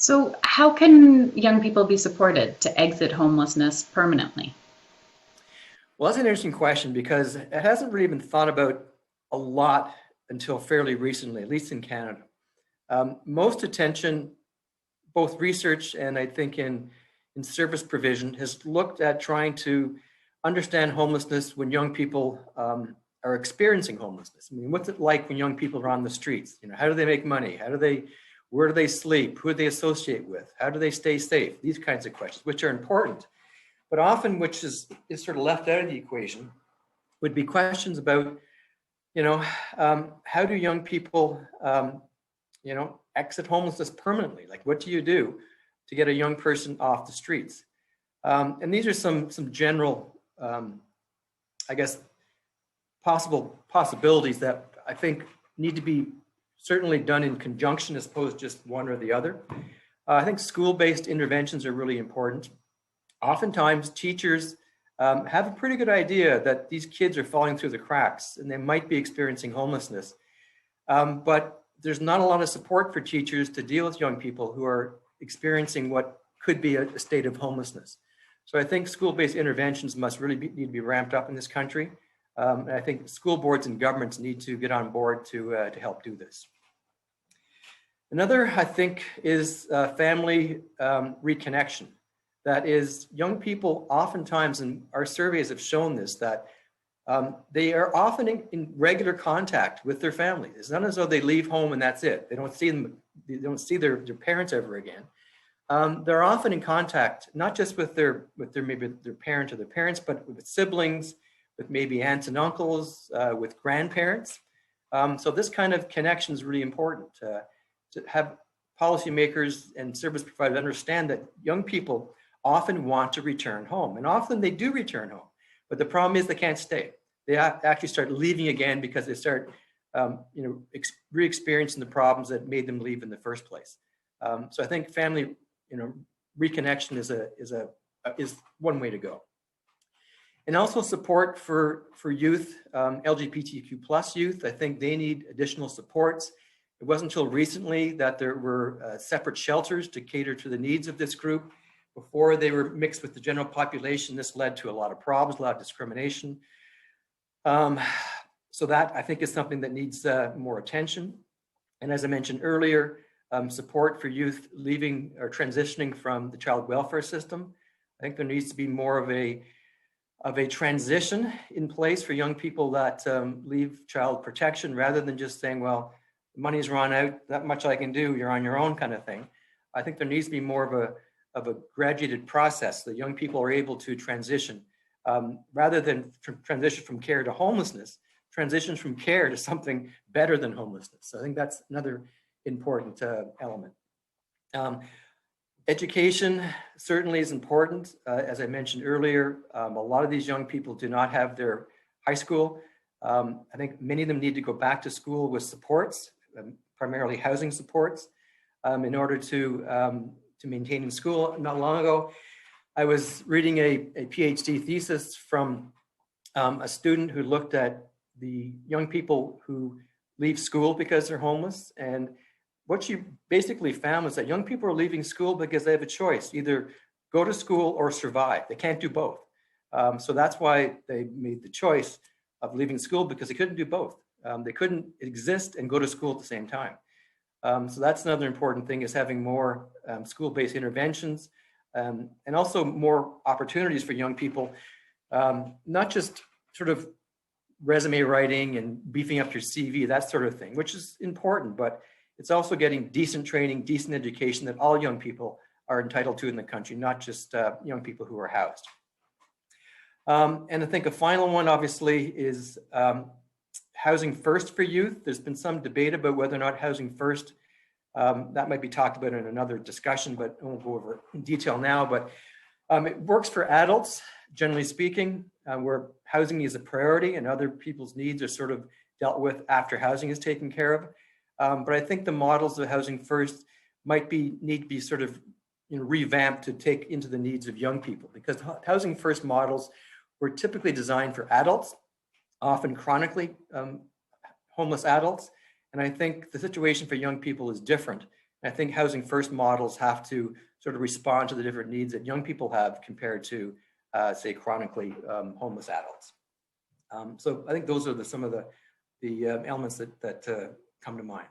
So, how can young people be supported to exit homelessness permanently? Well, that's an interesting question because it hasn't really been thought about a lot until fairly recently, at least in Canada. Most attention, both research and I think in service provision, has looked at trying to understand homelessness when young people are experiencing homelessness. I mean, what's it like when young people are on the streets? You know, how do they make money? Where do they sleep? Who do they associate with? How do they stay safe? These kinds of questions, which are important. But often, which is sort of left out of the equation, would be questions about, you know, how do young people, exit homelessness permanently? Like, what do you do to get a young person off the streets? And these are some general, I guess, possibilities that I think need to be certainly done in conjunction as opposed to just one or the other. I think school-based interventions are really important. Oftentimes, teachers have a pretty good idea that these kids are falling through the cracks and they might be experiencing homelessness. But there's not a lot of support for teachers to deal with young people who are experiencing what could be a state of homelessness. So I think school-based interventions must really need to be ramped up in this country. And I think school boards and governments need to get on board to help do this. Another, I think, is family reconnection. That is, young people oftentimes, and our surveys have shown this, that they are often in regular contact with their family. It's not as though they leave home and that's it. They don't see them, they don't see their parents ever again. They're often in contact, not just with their maybe their parent or their parents, but with siblings, with maybe aunts and uncles, with grandparents. So this kind of connection is really important to have policymakers and service providers understand that young people often want to return home, and often they do return home. But the problem is they can't stay. They actually start leaving again because they start, re-experiencing the problems that made them leave in the first place. So I think family, reconnection is one way to go. And also support for youth, LGBTQ plus youth. I think they need additional supports. It wasn't until recently that there were separate shelters to cater to the needs of this group. Before they were mixed with the general population, this led to a lot of problems, a lot of discrimination. So that, I think, is something that needs more attention. And as I mentioned earlier, support for youth leaving or transitioning from the child welfare system. I think there needs to be more of a transition in place for young people that leave child protection, rather than just saying, well, the money's run out, that much I can do, you're on your own kind of thing. I think there needs to be more of a graduated process that young people are able to transition, rather than transition from care to homelessness, transition from care to something better than homelessness. So I think that's another important element. Education certainly is important. As I mentioned earlier, a lot of these young people do not have their high school. I think many of them need to go back to school with supports, primarily housing supports, in order to maintain in school. Not long ago, I was reading a PhD thesis from a student who looked at the young people who leave school because they're homeless. And what she basically found was that young people are leaving school because they have a choice, either go to school or survive. They can't do both. So that's why they made the choice of leaving school, because they couldn't do both. They couldn't exist and go to school at the same time. So that's another important thing, is having more school-based interventions, and also more opportunities for young people, not just sort of resume writing and beefing up your CV, that sort of thing, which is important, but it's also getting decent training, decent education that all young people are entitled to in the country, not just young people who are housed. And I think a final one, obviously, is housing first for youth. There's been some debate about whether or not housing first, that might be talked about in another discussion, but I won't go over in detail now. But it works for adults, generally speaking, where housing is a priority and other people's needs are sort of dealt with after housing is taken care of. But I think the models of housing first might need to be sort of revamped to take into the needs of young people, because housing first models were typically designed for adults, often chronically homeless adults. And I think the situation for young people is different. I think housing first models have to sort of respond to the different needs that young people have compared to, say, chronically homeless adults. So I think those are some of the elements that come to mind.